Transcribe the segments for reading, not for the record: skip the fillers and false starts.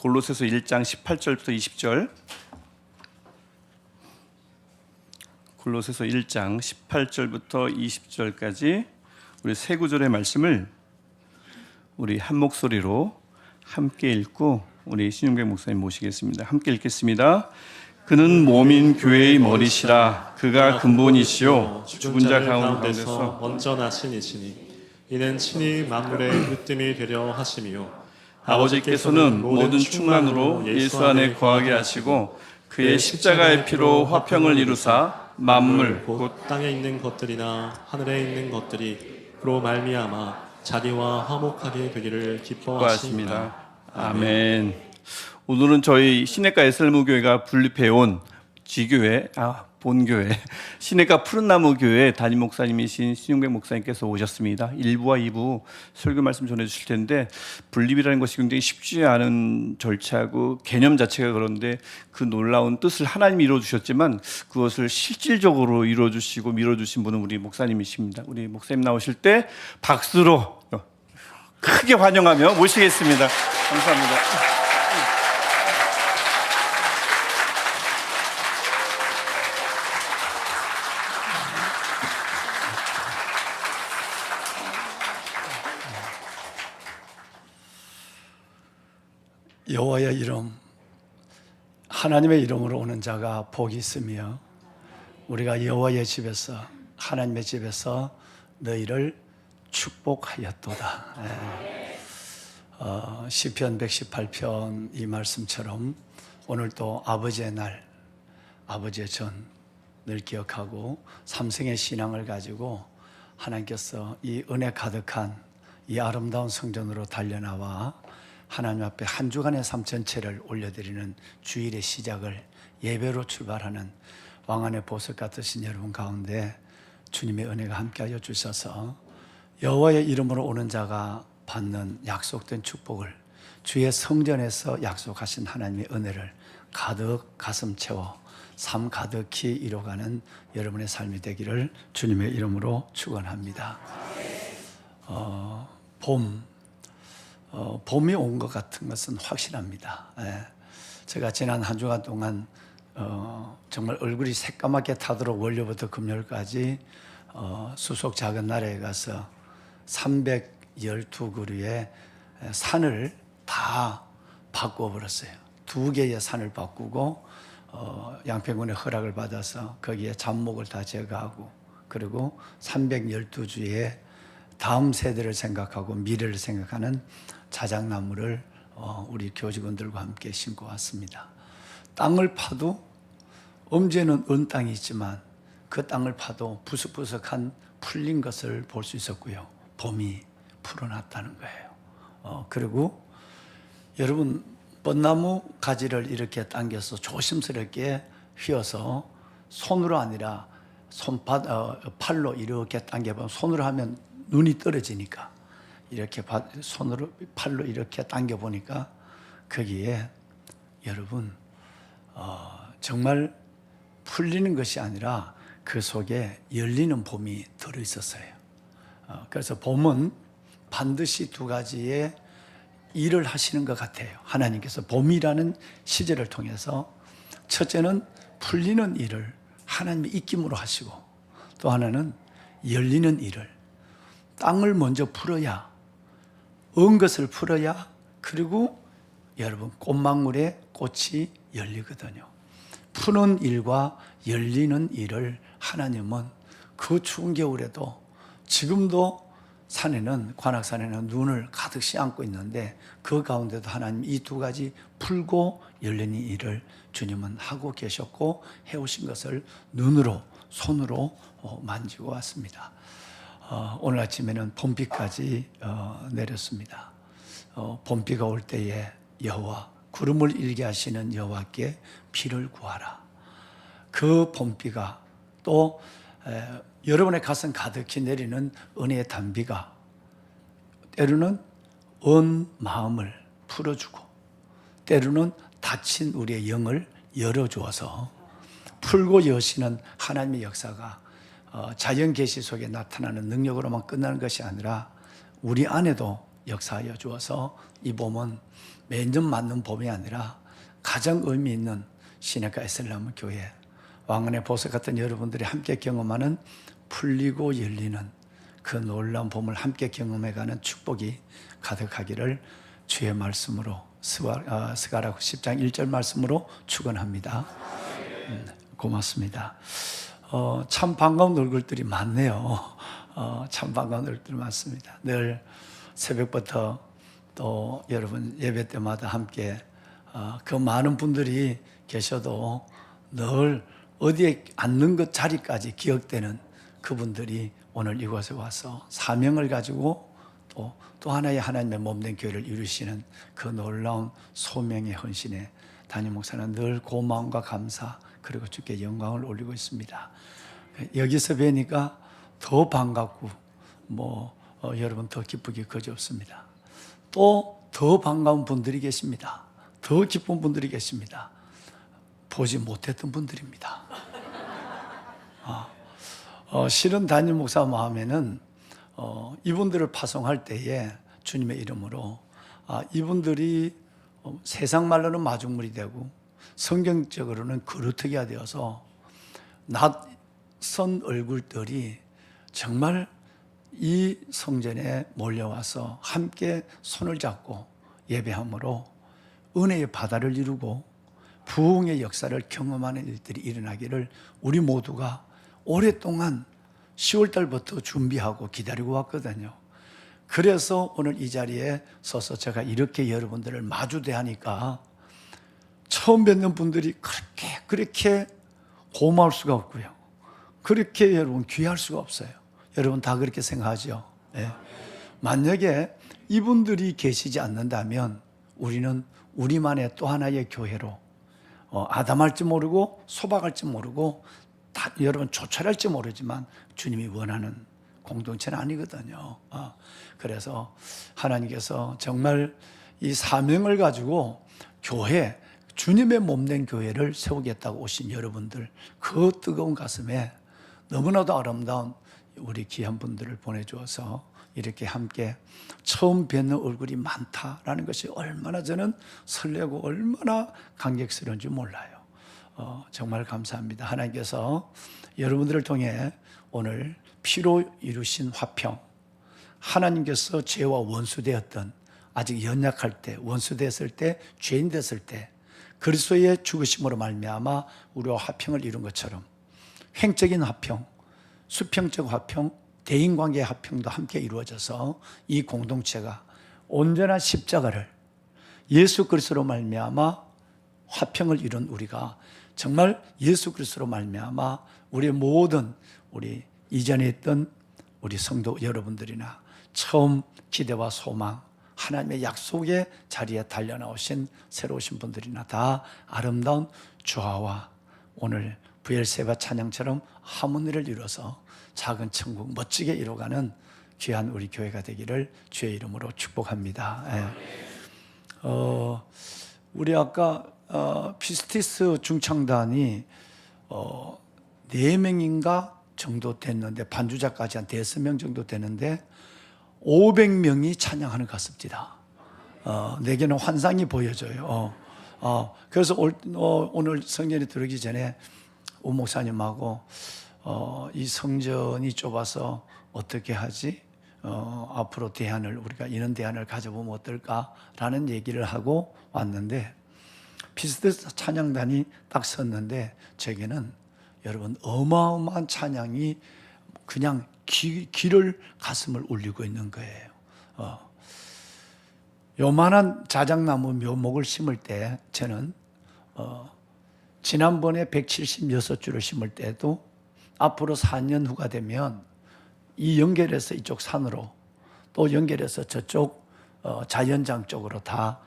골로새서 1장 18절부터 20절. 골로새서 1장 18절부터 20절까지 우리 세 구절의 말씀을 우리 한 목소리로 함께 읽고 우리 신용백 목사님 모시겠습니다. 함께 읽겠습니다. 그는 몸인 교회의 머리시라. 그가 근본이시요 죽은 자 가운데서 먼저 나신 이시니 이는 친히 만물의 으뜸이 되려 하심이요 아버지께서는 모든 충만으로 예수 안에 거하게 하시고 그의 십자가의 피로 화평을 이루사 만물 곧 땅에 있는 것들이나 하늘에 있는 것들이 그로 말미암아 자기와 화목하게 되기를 기뻐하십니다. 기뻐하십니다. 아멘. 오늘은 저희 시내가 에셀무교회가 분립해온 지교회, 본교회, 시내가 푸른나무 교회 담임 목사님이신 신용백 목사님께서 오셨습니다. 1부와 2부 설교 말씀 전해주실 텐데, 분립이라는 것이 굉장히 쉽지 않은 절차고 개념 자체가 그런데 그 놀라운 뜻을 하나님이 이루어주셨지만 그것을 실질적으로 이루어주시고 밀어주신 분은 우리 목사님이십니다. 우리 목사님 나오실 때 박수로 크게 환영하며 모시겠습니다. 감사합니다. 여호와의 이름, 하나님의 이름으로 오는 자가 복이 있으며 우리가 여호와의 집에서, 하나님의 집에서 너희를 축복하였도다. 시편 118편 이 말씀처럼 오늘 또 아버지의 날, 아버지의 전을 기억하고 삼성의 신앙을 가지고 하나님께서 이 은혜 가득한 이 아름다운 성전으로 달려나와 하나님 앞에 한 주간의 삶 전체를 올려드리는 주일의 시작을 예배로 출발하는 왕안의 보석 같으신 여러분 가운데 주님의 은혜가 함께하여 주셔서 여호와의 이름으로 오는 자가 받는 약속된 축복을 주의 성전에서 약속하신 하나님의 은혜를 가득 가슴 채워 삶 가득히 이뤄가는 여러분의 삶이 되기를 주님의 이름으로 축원합니다. 봄이 온 것 같은 것은 확실합니다. 제가 지난 한 주간 동안 정말 얼굴이 새까맣게 타도록 월요부터 금요일까지 수속 작은 나라에 가서 312그루의 산을 다 바꿔버렸어요. 2개의 산을 바꾸고 양평군의 허락을 받아서 거기에 잡목을 다 제거하고 그리고 312주의 다음 세대를 생각하고 미래를 생각하는 자작나무를 우리 교직원들과 함께 심고 왔습니다. 땅을 파도 엄지에는 은 땅이 있지만 그 땅을 파도 부석부석한 풀린 것을 볼 수 있었고요. 봄이 풀어났다는 거예요. 그리고 여러분 벚나무 가지를 이렇게 당겨서 조심스럽게 휘어서 손으로 아니라 팔로 이렇게 당겨보면 손으로 하면 눈이 떨어지니까 이렇게 손으로 팔로 이렇게 당겨 보니까 거기에 여러분 정말 풀리는 것이 아니라 그 속에 열리는 봄이 들어 있었어요. 그래서 봄은 반드시 2가지의 일을 하시는 것 같아요. 하나님께서 봄이라는 시절을 통해서 첫째는 풀리는 일을 하나님의 입김으로 하시고 또 하나는 열리는 일을 땅을 먼저 풀어야 은 것을 풀어야 그리고 여러분 꽃망울에 꽃이 열리거든요. 푸는 일과 열리는 일을 하나님은 그 추운 겨울에도 지금도 산에는 관악산에는 눈을 가득 씌안고 있는데 그 가운데도 하나님 이 2가지 풀고 열리는 일을 주님은 하고 계셨고 해오신 것을 눈으로 손으로 만지고 왔습니다. 오늘 아침에는 봄비까지 내렸습니다. 봄비가 올 때에 여호와 구름을 일게 하시는 여호와께 비를 구하라. 그 봄비가 또 여러분의 가슴 가득히 내리는 은혜의 단비가 때로는 온 마음을 풀어주고 때로는 닫힌 우리의 영을 열어주어서 풀고 여시는 하나님의 역사가 자연 계시 속에 나타나는 능력으로만 끝나는 것이 아니라 우리 안에도 역사하여 주어서 이 봄은 매년 맞는 봄이 아니라 가장 의미 있는 시내가 에셀나무 교회, 왕은의 보석 같은 여러분들이 함께 경험하는 풀리고 열리는 그 놀라운 봄을 함께 경험해가는 축복이 가득하기를 주의 말씀으로 스가랴 10장 1절 말씀으로 축원합니다. 고맙습니다. 참 반가운 얼굴들이 많네요. 참 반가운 얼굴들이 많습니다. 늘 새벽부터 또 여러분 예배 때마다 함께 그 많은 분들이 계셔도 늘 어디에 앉는 것 자리까지 기억되는 그분들이 오늘 이곳에 와서 사명을 가지고 또 하나의 하나님의 몸된 교회를 이루시는 그 놀라운 소명의 헌신에 담임 목사는 늘 고마움과 감사 그리고 주께 영광을 올리고 있습니다. 여기서 뵈니까 더 반갑고 여러분 더 기쁘기 그지없습니다. 또 더 반가운 분들이 계십니다. 더 기쁜 분들이 계십니다. 보지 못했던 분들입니다. 실은 담임 목사 마음에는 이분들을 파송할 때에 주님의 이름으로 이분들이 세상 말로는 마중물이 되고 성경적으로는 그루터기가 되어서 낯선 얼굴들이 정말 이 성전에 몰려와서 함께 손을 잡고 예배함으로 은혜의 바다를 이루고 부흥의 역사를 경험하는 일들이 일어나기를 우리 모두가 오랫동안 10월 달부터 준비하고 기다리고 왔거든요. 그래서 오늘 이 자리에 서서 제가 이렇게 여러분들을 마주대하니까 처음 뵙는 분들이 그렇게 고마울 수가 없고요. 그렇게 여러분 귀할 수가 없어요. 여러분 다 그렇게 생각하죠. 네. 만약에 이분들이 계시지 않는다면 우리는 우리만의 또 하나의 교회로 아담할지 모르고 소박할지 모르고 여러분 조촐할지 모르지만 주님이 원하는 공동체는 아니거든요. 그래서 하나님께서 정말 이 사명을 가지고 교회, 주님의 몸된 교회를 세우겠다고 오신 여러분들 그 뜨거운 가슴에 너무나도 아름다운 우리 귀한 분들을 보내주어서 이렇게 함께 처음 뵙는 얼굴이 많다라는 것이 얼마나 저는 설레고 얼마나 감격스러운지 몰라요. 정말 감사합니다. 하나님께서 여러분들을 통해 오늘 피로 이루신 화평, 하나님께서 죄와 원수되었던 아직 연약할 때, 원수되었을 때, 죄인 됐을 때 그리스도의 죽으심으로 말미암아 우리와 화평을 이룬 것처럼 행적인 화평, 수평적 화평, 대인관계의 화평도 함께 이루어져서 이 공동체가 온전한 십자가를 예수 그리스도로 말미암아 화평을 이룬 우리가 정말 예수 그리스도로 말미암아 우리의 모든 우리 이전에 있던 우리 성도 여러분들이나 처음 기대와 소망 하나님의 약속의 자리에 달려나오신 새로 오신 분들이나 다 아름다운 조화와 오늘 부엘세바 찬양처럼 하모니를 이뤄서 작은 천국 멋지게 이뤄가는 귀한 우리 교회가 되기를 주의 이름으로 축복합니다. 우리 아까 피스티스 중창단이 4명인가 정도 됐는데 반주자까지 한 5명 정도 되는데 500명이 찬양하는 것 같습니다. 내게는 환상이 보여져요. 그래서 오늘 성전에 들어오기 전에 오 목사님하고 이 성전이 좁아서 어떻게 하지? 앞으로 대안을 우리가 이런 대안을 가져보면 어떨까라는 얘기를 하고 왔는데 피스티스 찬양단이 딱 섰는데 제게는 여러분 어마어마한 찬양이 그냥 귀를 가슴을 울리고 있는 거예요. 요만한 자작나무 묘목을 심을 때 저는 지난번에 176주를 심을 때도 앞으로 4년 후가 되면 이 연결해서 이쪽 산으로 또 연결해서 저쪽 자연장 쪽으로 다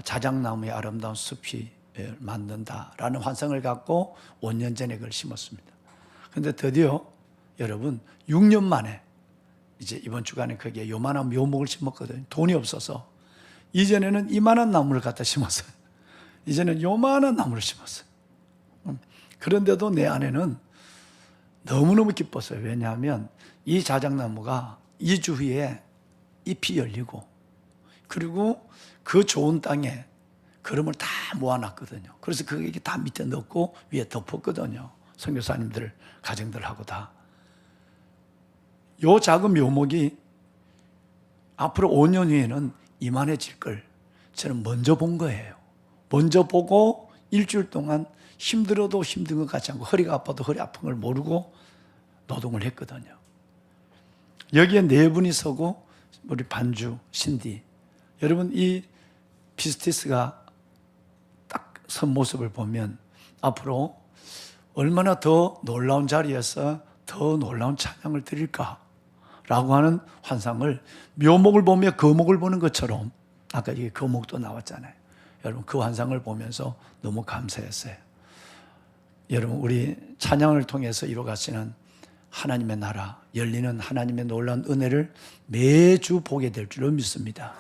자작나무의 아름다운 숲이 만든다라는 환상을 갖고 5년 전에 그걸 심었습니다. 그런데 드디어 여러분 6년 만에 이제 이번 주간에 거기에 요만한 묘목을 심었거든요. 돈이 없어서 이전에는 이만한 나무를 갖다 심었어요. 이제는 요만한 나무를 심었어요. 그런데도 내 안에는 너무너무 기뻤어요. 왜냐하면 이 자작나무가 2주 후에 잎이 열리고 그리고 그 좋은 땅에 거름을 다 모아놨거든요. 그래서 그게 다 밑에 넣고 위에 덮었거든요. 선교사님들 가정들하고 다. 요 작은 묘목이 앞으로 5년 후에는 이만해질 걸 저는 먼저 본 거예요. 먼저 보고 일주일 동안 힘들어도 힘든 것 같지 않고 허리가 아파도 허리 아픈 걸 모르고 노동을 했거든요. 여기에 네 분이 서고 우리 반주, 신디. 여러분 이 피스티스가 딱 선 모습을 보면 앞으로 얼마나 더 놀라운 자리에서 더 놀라운 찬양을 드릴까라고 하는 환상을 묘목을 보며 거목을 보는 것처럼 아까 이게 거목도 나왔잖아요. 여러분 그 환상을 보면서 너무 감사했어요. 여러분 우리 찬양을 통해서 이루어가시는 하나님의 나라, 열리는 하나님의 놀라운 은혜를 매주 보게 될 줄로 믿습니다.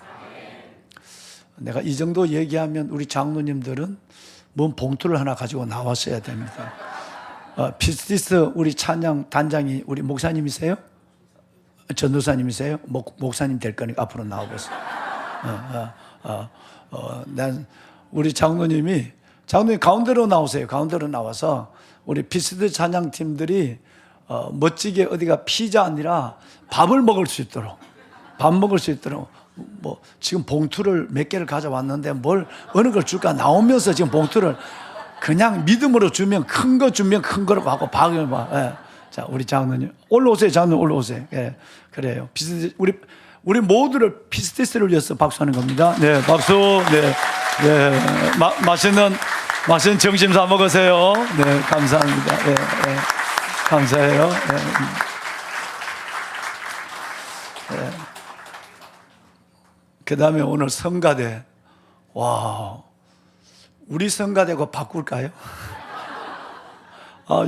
내가 이 정도 얘기하면 우리 장로님들은 뭔 봉투를 하나 가지고 나왔어야 됩니다. 피스티스 우리 찬양 단장이 우리 목사님이세요? 전도사님이세요? 목사님 될 거니까 앞으로 나와보세요. 난 우리 장로님 가운데로 나오세요. 가운데로 나와서 우리 피스티스 찬양팀들이 멋지게 어디가 피자 아니라 밥을 먹을 수 있도록 뭐 지금 봉투를 몇 개를 가져왔는데 뭘 어느 걸 줄까 나오면서 지금 봉투를 그냥 믿음으로 주면 큰 거 주면 큰 거라고 하고 박을 봐. 예. 자 우리 장로님 올라오세요. 장로님 올라오세요. 예. 그래요. 우리 모두를 피스티스를 위해서 박수하는 겁니다. 네, 박수. 네, 네. 맛있는 점심 사 먹으세요. 네, 감사합니다. 네, 네. 감사해요. 네. 네. 그 다음에 오늘 성가대. 와, 우리 성가대고 바꿀까요?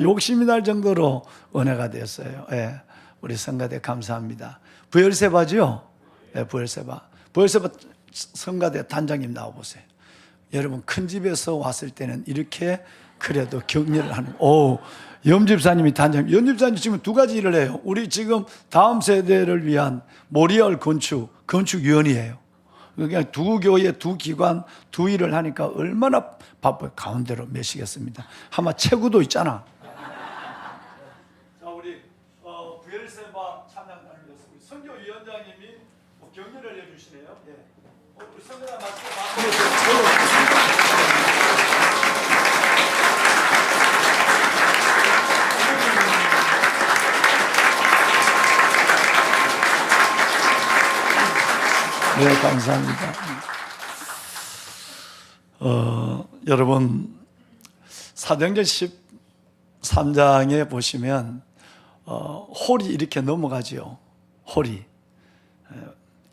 욕심이 날 정도로 은혜가 됐어요. 예, 우리 성가대 감사합니다. 부엘세바죠? 예, 부엘세바 성가대 단장님 나와보세요. 여러분 큰 집에서 왔을 때는 이렇게 그래도 격려를 하는. 염집사님이 단장님. 염집사님 지금 두 가지 일을 해요. 우리 지금 다음 세대를 위한 모리얼 건축위원이에요. 그냥 두 교회, 두 기관, 두 일을 하니까 얼마나 바빠요. 가운데로 메시겠습니다. 아마 체구도 있잖아. 자, 우리 부엘세바 찬양단을 선교위원장님이 격려를 해주시네요. 예. 우리 선교단 네, 감사합니다. 여러분, 사도행전 13장에 보시면 홀이 이렇게 넘어가지요. 홀이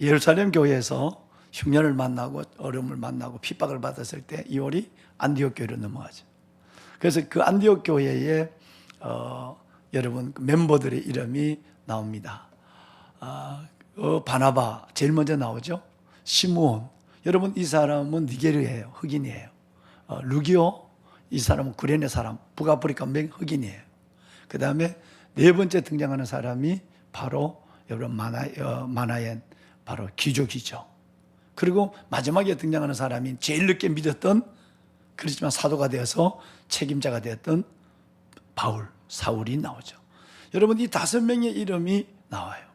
예루살렘 교회에서 흉년을 만나고 어려움을 만나고 핍박을 받았을 때 이 홀이 안디옥 교회로 넘어가죠. 그래서 그 안디옥 교회에 여러분 멤버들의 이름이 나옵니다. 바나바 제일 먼저 나오죠. 시므온, 여러분 이 사람은 니게르예요. 흑인이에요. 루기오, 이 사람은 구레네 사람, 북아프리카 흑인이에요. 그 다음에 네 번째 등장하는 사람이 바로 여러분 마나엔, 바로 귀족이죠. 그리고 마지막에 등장하는 사람이 제일 늦게 믿었던, 그렇지만 사도가 되어서 책임자가 되었던 사울이 나오죠. 여러분 이 5명의 이름이 나와요.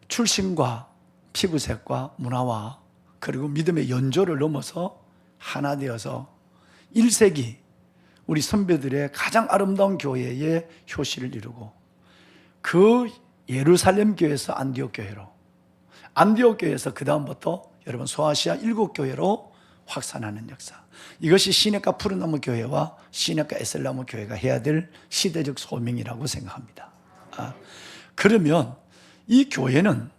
출신과 피부색과 문화와 그리고 믿음의 연조를 넘어서 하나 되어서 1세기 우리 선배들의 가장 아름다운 교회의 효시를 이루고 그 예루살렘 교회에서 안디옥 교회로, 안디옥 교회에서 그 다음부터 여러분 소아시아 7교회로 확산하는 역사. 이것이 시내가 푸른나무 교회와 시내가 에셀나무 교회가 해야 될 시대적 소명이라고 생각합니다. 그러면 이 교회는,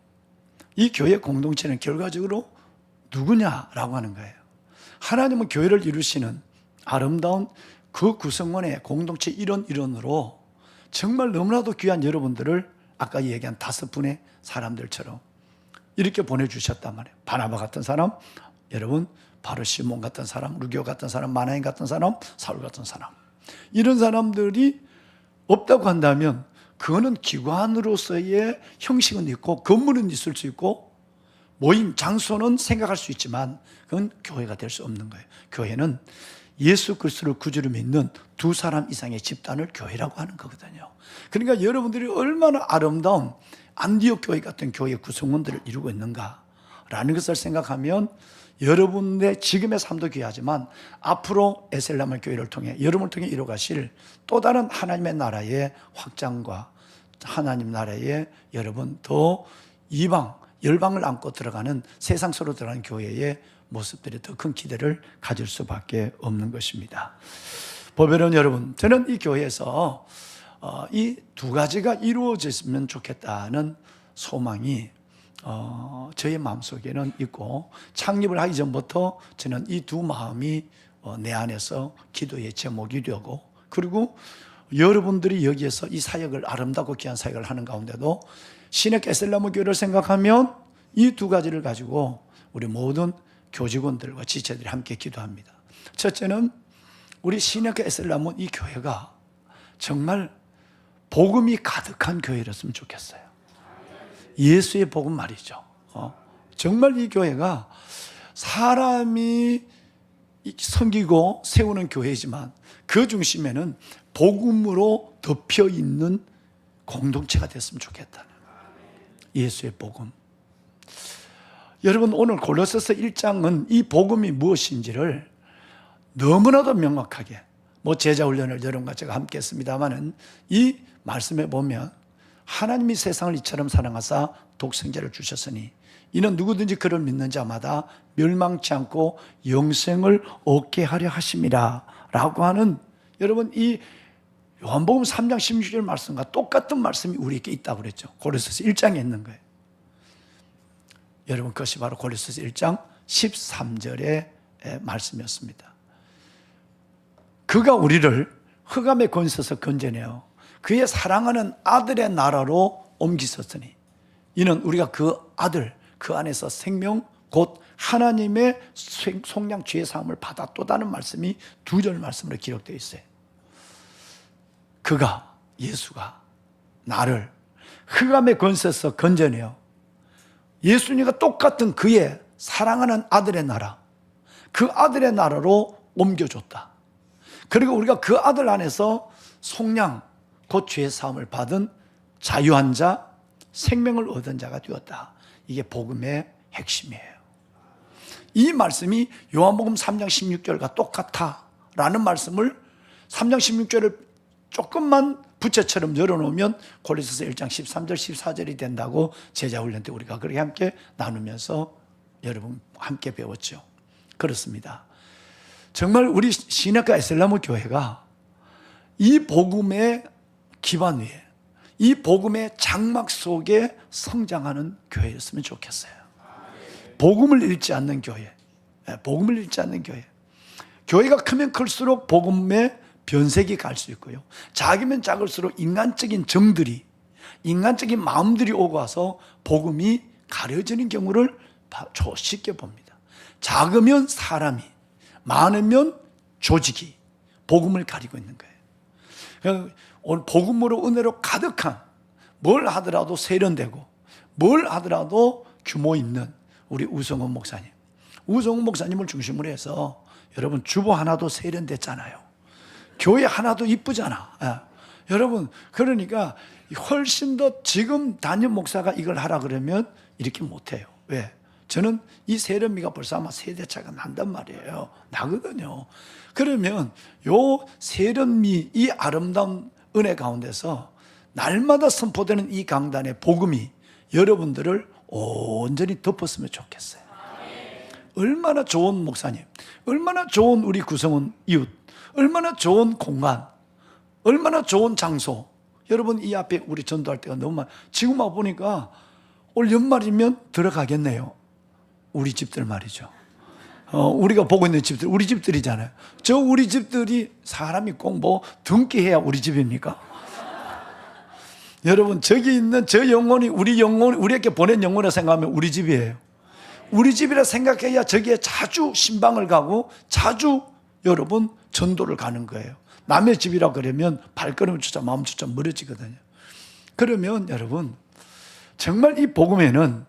이 교회 공동체는 결과적으로 누구냐라고 하는 거예요. 하나님은 교회를 이루시는 아름다운 그 구성원의 공동체 일원으로 정말 너무나도 귀한 여러분들을 아까 얘기한 5분의 사람들처럼 이렇게 보내주셨단 말이에요. 바나바 같은 사람, 여러분 바로 시몬 같은 사람, 루기오 같은 사람, 마나인 같은 사람, 사울 같은 사람, 이런 사람들이 없다고 한다면 그거는 기관으로서의 형식은 있고 건물은 있을 수 있고 모임 장소는 생각할 수 있지만 그건 교회가 될 수 없는 거예요. 교회는 예수 그리스도를 구주로 믿는 두 사람 이상의 집단을 교회라고 하는 거거든요. 그러니까 여러분들이 얼마나 아름다운 안디옥 교회 같은 교회 구성원들을 이루고 있는가라는 것을 생각하면 여러분의 지금의 삶도 귀하지만 앞으로 에셀라말 교회를 통해 여러분을 통해 이루어가실 또 다른 하나님의 나라의 확장과 하나님 나라의 여러분 더 이방 열방을 안고 들어가는 세상 속으로 들어가는 교회의 모습들이 더 큰 기대를 가질 수밖에 없는 것입니다. 보배로운 여러분, 저는 이 교회에서 이 두 가지가 이루어졌으면 좋겠다는 소망이 저의 마음속에는 있고 창립을 하기 전부터 저는 이 두 마음이 내 안에서 기도의 제목이 되고 그리고 여러분들이 여기에서 이 사역을 아름답고 귀한 사역을 하는 가운데도 신약 에셀라무 교회를 생각하면 이 두 가지를 가지고 우리 모든 교직원들과 지체들이 함께 기도합니다. 첫째는 우리 신약 에셀라무 이 교회가 정말 복음이 가득한 교회였으면 좋겠어요. 예수의 복음 말이죠. 정말 이 교회가 사람이 섬기고 세우는 교회지만 그 중심에는 복음으로 덮여 있는 공동체가 됐으면 좋겠다는 예수의 복음. 여러분 오늘 골로새서 1장은 이 복음이 무엇인지를 너무나도 명확하게 제자 훈련을 여러분과 제가 함께 했습니다마는 이 말씀에 보면 하나님이 세상을 이처럼 사랑하사 독생자를 주셨으니 이는 누구든지 그를 믿는 자마다 멸망치 않고 영생을 얻게 하려 하심이라 라고 하는 여러분 이 요한복음 3장 16절 말씀과 똑같은 말씀이 우리에게 있다고 그랬죠. 골로새서 1장에 있는 거예요. 여러분 그것이 바로 골로새서 1장 13절의 말씀이었습니다. 그가 우리를 흑암의 권세에서 건져내어 그의 사랑하는 아들의 나라로 옮기셨으니 이는 우리가 그 아들 그 안에서 생명 곧 하나님의 속량 죄 사함을 받았도다는 말씀이 두 절 말씀으로 기록되어 있어요. 그가 예수가 나를 흑암의 권세에서 건져내어 예수님과 똑같은 그의 사랑하는 아들의 나라 그 아들의 나라로 옮겨줬다. 그리고 우리가 그 아들 안에서 속량 곧 죄 사함을 받은 자유한 자 생명을 얻은 자가 되었다. 이게 복음의 핵심이에요. 이 말씀이 요한복음 3장 16절과 똑같아 라는 말씀을 3장 16절을 조금만 부채처럼 열어놓으면 골로새서 1장 13절 14절이 된다고 제자훈련 때 우리가 그렇게 함께 나누면서 여러분 함께 배웠죠. 그렇습니다. 정말 우리 신약과 에셀라무 교회가 이 복음의 기반 위에 이 복음의 장막 속에 성장하는 교회였으면 좋겠어요. 복음을 잃지 않는 교회, 복음을 잃지 않는 교회. 교회가 크면 클수록 복음의 변색이 갈 수 있고요. 작으면 작을수록 인간적인 정들이, 인간적인 마음들이 오고 와서 복음이 가려지는 경우를 쉽게 봅니다. 작으면 사람이, 많으면 조직이 복음을 가리고 있는 거예요. 오늘 복음으로 은혜로 가득한 뭘 하더라도 세련되고 뭘 하더라도 규모 있는 우리 우성훈 목사님. 우성훈 목사님을 중심으로 해서 여러분 주보 하나도 세련됐잖아요. 교회 하나도 이쁘잖아. 여러분 그러니까 훨씬 더 지금 담임 목사가 이걸 하라 그러면 이렇게 못해요. 왜? 저는 이 세련미가 벌써 아마 세대차가 난단 말이에요. 나거든요. 그러면 요 세련미, 이 아름다운 은혜 가운데서 날마다 선포되는 이 강단의 복음이 여러분들을 온전히 덮었으면 좋겠어요. 얼마나 좋은 목사님, 얼마나 좋은 우리 구성원 이웃, 얼마나 좋은 공간, 얼마나 좋은 장소. 여러분 이 앞에 우리 전도할 때가 너무 많아요. 지금 와보니까 올 연말이면 들어가겠네요. 우리 집들 말이죠. 우리가 보고 있는 집들, 우리 집들이잖아요. 저 우리 집들이 사람이 꼭 뭐 등기해야 우리 집입니까? 여러분 저기 있는 저 영혼이 우리 영혼, 우리에게 보낸 영혼을 생각하면 우리 집이에요. 우리 집이라 생각해야 저기에 자주 신방을 가고 자주 여러분 전도를 가는 거예요. 남의 집이라 그러면 발걸음조차 마음조차 멀어지거든요. 그러면 여러분 정말 이 복음에는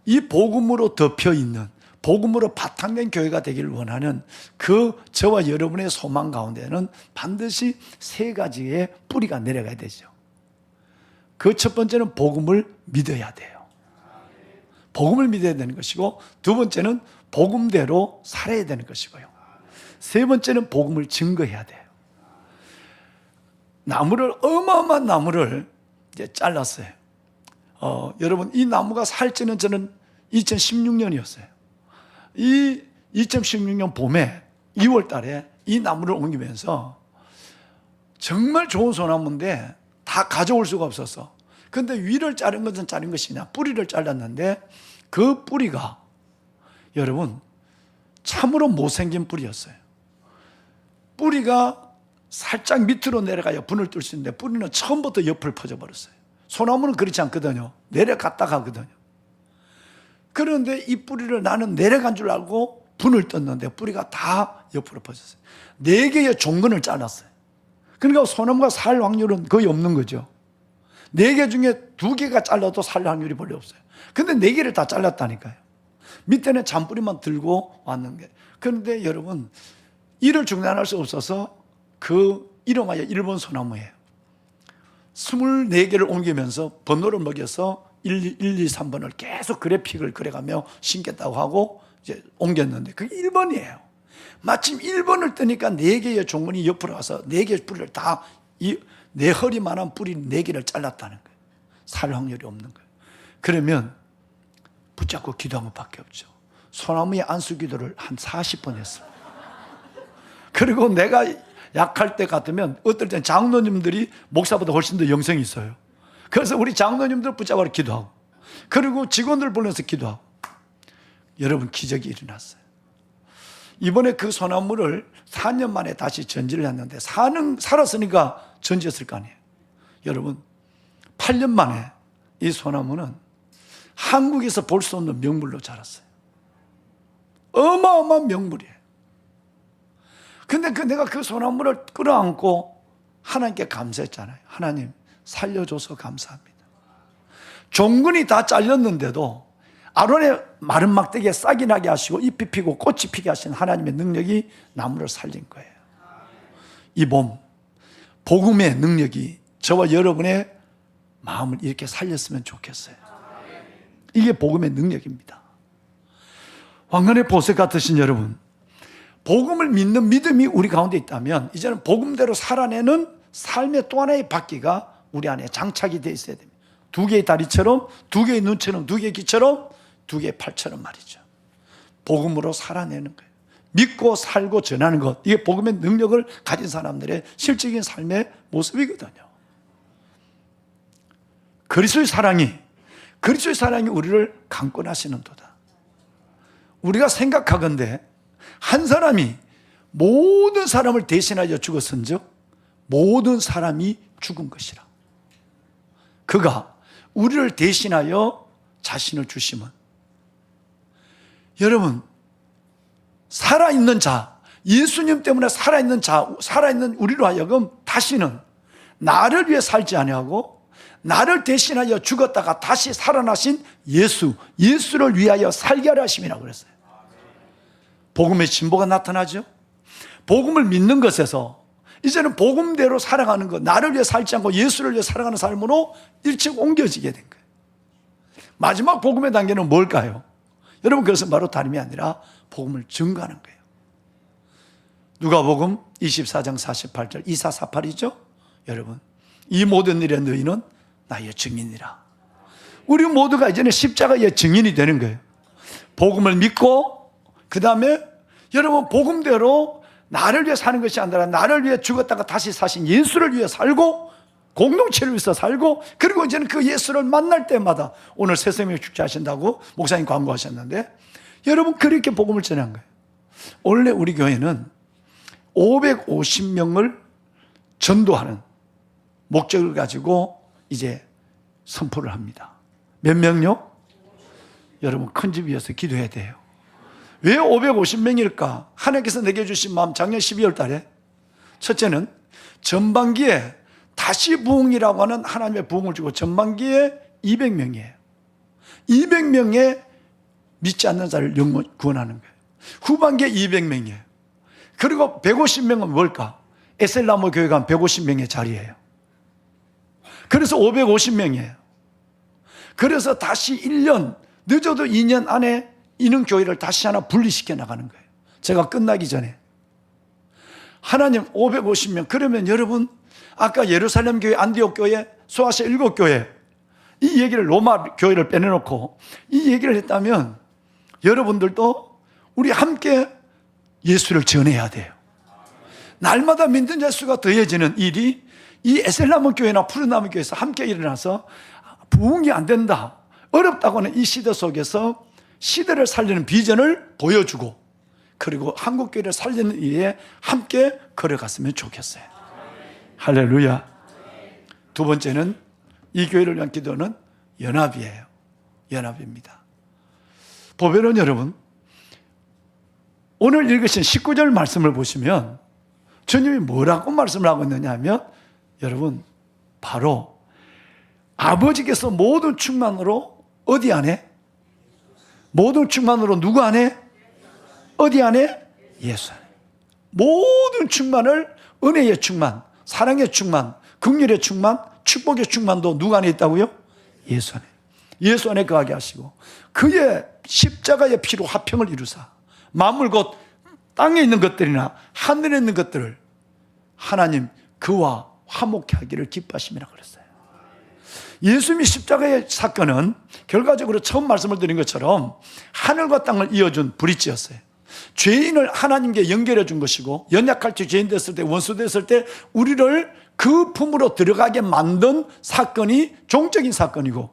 이 복음으로 덮여 있는, 복음으로 바탕된 교회가 되기를 원하는 그 저와 여러분의 소망 가운데는 반드시 세 가지의 뿌리가 내려가야 되죠. 그 첫 번째는 복음을 믿어야 돼요. 복음을 믿어야 되는 것이고, 두 번째는 복음대로 살아야 되는 것이고요. 세 번째는 복음을 증거해야 돼요. 나무를, 어마어마한 나무를 이제 잘랐어요. 여러분, 이 나무가 살찌는 저는 2016년이었어요. 이 2016년 봄에 2월 달에 이 나무를 옮기면서 정말 좋은 소나무인데 다 가져올 수가 없었어. 근데 위를 자른 것은 자른 것이냐, 뿌리를 잘랐는데 그 뿌리가 여러분 참으로 못생긴 뿌리였어요. 뿌리가 살짝 밑으로 내려가야 분을 뜰 수 있는데 뿌리는 처음부터 옆을 퍼져버렸어요. 소나무는 그렇지 않거든요. 내려갔다 가거든요. 그런데 이 뿌리를 나는 내려간 줄 알고 분을 떴는데 뿌리가 다 옆으로 퍼졌어요. 4개의 종근을 잘랐어요. 그러니까 소나무가 살 확률은 거의 없는 거죠. 4개 중에 2개가 잘라도 살 확률이 별로 없어요. 근데 4개를 다 잘랐다니까요. 밑에는 잔뿌리만 들고 왔는 게. 그런데 여러분, 이를 중단할 수 없어서 그 이름하여 일본 소나무예요. 24개를 옮기면서 번호를 먹여서 1, 2, 3번을 계속 그래픽을 그려가며 심겠다고 하고 이제 옮겼는데 그게 1번이에요. 마침 1번을 뜨니까 4개의 종문이 옆으로 와서 4개의 뿌리를 다 내 허리만한 뿌리 4개를 잘랐다는 거예요. 살 확률이 없는 거예요. 그러면 붙잡고 기도한 것밖에 없죠. 소나무의 안수 기도를 한 40번 했어요. 그리고 내가 약할 때 같으면 어떨 땐 장로님들이 목사보다 훨씬 더 영성이 있어요. 그래서 우리 장로님들 붙잡아서 기도하고, 그리고 직원들 불러서 기도하고. 여러분, 기적이 일어났어요. 이번에 그 소나무를 4년 만에 다시 전지를 했는데 살았으니까 전지했을 거 아니에요. 여러분, 8년 만에 이 소나무는 한국에서 볼 수 없는 명물로 자랐어요. 어마어마한 명물이에요. 근데 내가 그 소나무를 끌어안고 하나님께 감사했잖아요. 하나님, 살려줘서 감사합니다. 종근이 다 잘렸는데도 아론의 마른 막대기에 싹이 나게 하시고 잎이 피고 꽃이 피게 하신 하나님의 능력이 나무를 살린 거예요. 이 봄, 복음의 능력이 저와 여러분의 마음을 이렇게 살렸으면 좋겠어요. 이게 복음의 능력입니다. 왕관의 보석 같으신 여러분, 복음을 믿는 믿음이 우리 가운데 있다면 이제는 복음대로 살아내는 삶의 또 하나의 바퀴가 우리 안에 장착이 되어 있어야 됩니다. 2개의 다리처럼, 2개의 눈처럼, 2개의 귀처럼, 2개의 팔처럼 말이죠. 복음으로 살아내는 거예요. 믿고 살고 전하는 것, 이게 복음의 능력을 가진 사람들의 실질적인 삶의 모습이거든요. 그리스도의 사랑이 우리를 강권하시는도다. 우리가 생각하건대 한 사람이 모든 사람을 대신하여 죽었은즉 모든 사람이 죽은 것이라. 그가 우리를 대신하여 자신을 주심은, 여러분, 살아있는 자, 예수님 때문에 살아있는 자, 살아있는 우리로 하여금 다시는 나를 위해 살지 아니하고 나를 대신하여 죽었다가 다시 살아나신 예수를 위하여 살게 하려 하심이라고 그랬어요. 복음의 진보가 나타나죠. 복음을 믿는 것에서 이제는 복음대로 살아가는 것, 나를 위해 살지 않고 예수를 위해 살아가는 삶으로 일찍 옮겨지게 된 거예요. 마지막 복음의 단계는 뭘까요? 여러분, 그것은 바로 다름이 아니라 복음을 증거하는 거예요. 누가복음 24장 48절 2448이죠. 여러분, 이 모든 일에 너희는 나의 증인이라. 우리 모두가 이제는 십자가의 증인이 되는 거예요. 복음을 믿고, 그 다음에 여러분, 복음대로 나를 위해 사는 것이 아니라 나를 위해 죽었다가 다시 사신 예수를 위해 살고, 공동체를 위해서 살고, 그리고 이제는 그 예수를 만날 때마다, 오늘 새 생명 축제하신다고 목사님 광고하셨는데, 여러분, 그렇게 복음을 전한 거예요. 원래 우리 교회는 550명을 전도하는 목적을 가지고 이제 선포를 합니다. 몇 명요? 여러분, 큰 집이어서 기도해야 돼요. 왜 550명일까? 하나님께서 내게 주신 마음, 작년 12월 달에 첫째는 전반기에 다시 부흥이라고 하는 하나님의 부흥을 주고 전반기에 200명이에요. 200명의 믿지 않는 자를 영원 구원하는 거예요. 후반기에 200명이에요. 그리고 150명은 뭘까? 에셀나무 교회가 한 150명의 자리예요. 그래서 550명이에요. 그래서 다시 1년, 늦어도 2년 안에 이는 교회를 다시 하나 분리시켜 나가는 거예요. 제가 끝나기 전에. 하나님 550명. 그러면 여러분, 아까 예루살렘 교회, 안디옥 교회, 소아시아 7교회, 이 얘기를 로마 교회를 빼내놓고 이 얘기를 했다면 여러분들도 우리 함께 예수를 전해야 돼요. 날마다 믿는 예수가 더해지는 일이 이 에셀나무 교회나 푸른나무 교회에서 함께 일어나서 부흥이 안 된다, 어렵다고 하는 이 시대 속에서 시대를 살리는 비전을 보여주고 그리고 한국교회를 살리는 일에 함께 걸어갔으면 좋겠어요. 할렐루야. 두 번째는 이 교회를 위한 기도는 연합이에요. 연합입니다. 보배론 여러분, 오늘 읽으신 19절 말씀을 보시면 주님이 뭐라고 말씀을 하고 있느냐 하면 여러분, 바로 아버지께서 모든 충만으로 어디 안에? 모든 충만으로 누구 안에? 어디 안에? 예수 안에. 모든 충만을, 은혜의 충만, 사랑의 충만, 긍휼의 충만, 축복의 충만도 누구 안에 있다고요? 예수 안에. 예수 안에 거하게 하시고 그의 십자가의 피로 화평을 이루사 만물 곧 땅에 있는 것들이나 하늘에 있는 것들을 하나님 그와 화목케 하기를 기뻐하심이라고 그랬어요. 예수님의 십자가의 사건은 결과적으로 처음 말씀을 드린 것처럼 하늘과 땅을 이어준 브릿지였어요. 죄인을 하나님께 연결해 준 것이고 연약할 때, 죄인 됐을 때, 원수 됐을 때 우리를 그 품으로 들어가게 만든 사건이 종적인 사건이고,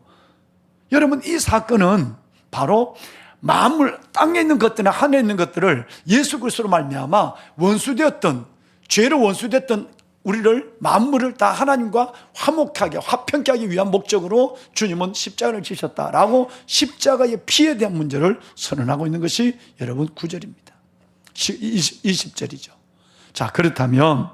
여러분 이 사건은 바로 만물, 땅에 있는 것들이나 하늘에 있는 것들을 예수 그리스도로 말미암아 원수되었던, 죄로 원수됐던 우리를, 만물을 다 하나님과 화목하게, 화평케 하기 위한 목적으로 주님은 십자가를 지셨다라고 십자가의 피에 대한 문제를 선언하고 있는 것이 여러분 9절입니다. 20절이죠. 자, 그렇다면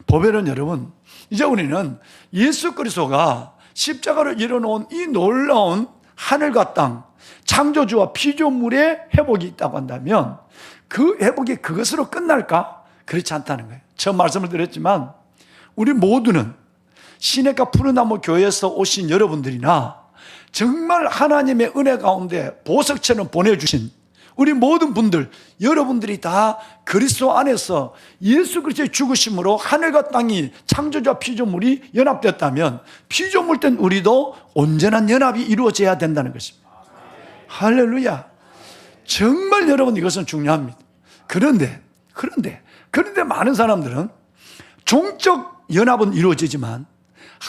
보배는 여러분, 이제 우리는 예수 그리스도가 십자가를 이뤄놓은 이 놀라운 하늘과 땅, 창조주와 피조물의 회복이 있다고 한다면 그 회복이 그것으로 끝날까? 그렇지 않다는 거예요. 처음 말씀을 드렸지만 우리 모두는 시내가 푸른나무 교회에서 오신 여러분들이나 정말 하나님의 은혜 가운데 보석처럼 보내주신 우리 모든 분들, 여러분들이 다 그리스도 안에서 예수 그리스도의 죽으심으로 하늘과 땅이, 창조주와 피조물이 연합되었다면 피조물 된 우리도 온전한 연합이 이루어져야 된다는 것입니다. 할렐루야. 정말 여러분 이것은 중요합니다. 그런데 많은 사람들은 종적 연합은 이루어지지만,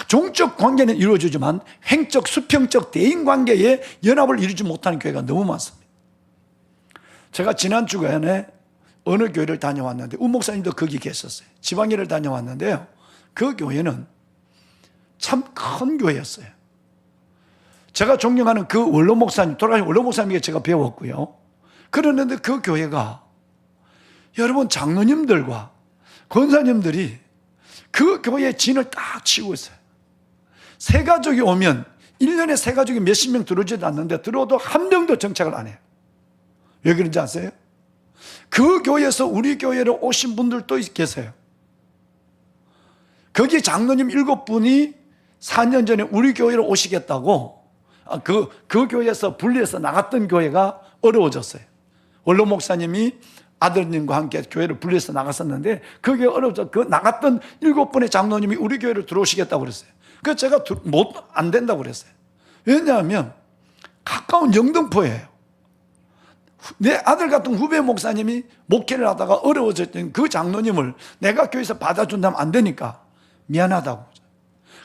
종적 관계는 이루어지지만 행적, 수평적 대인관계의 연합을 이루지 못하는 교회가 너무 많습니다. 제가 지난 주간에 어느 교회를 다녀왔는데 우 목사님도 거기 계셨어요. 지방일을 다녀왔는데요, 그 교회는 참 큰 교회였어요. 제가 존경하는 그 원로 목사님, 돌아가신 원로 목사님에게 제가 배웠고요. 그러는데 그 교회가 여러분 장로님들과 권사님들이 그 교회의 진을 딱 치고 있어요. 새 가족이 오면 1년에 새 가족이 몇십 명 들어오지도 않는데 들어도 한 명도 정착을 안 해요. 왜 그런지 아세요? 그 교회에서 우리 교회로 오신 분들도 계세요. 거기 장로님 7분이 4년 전에 우리 교회로 오시겠다고 그 교회에서 분리해서 나갔던 교회가 어려워졌어요. 원로 목사님이 아들님과 함께 교회를 분리해서 나갔었는데 그게 어려워서 그 나갔던 7분의 장로님이 우리 교회로 들어오시겠다고 그랬어요. 그래서 제가 안 된다고 그랬어요. 왜냐하면 가까운 영등포예요. 내 아들 같은 후배 목사님이 목회를 하다가 어려워졌던 그 장로님을 내가 교회에서 받아준다면 안 되니까 미안하다고.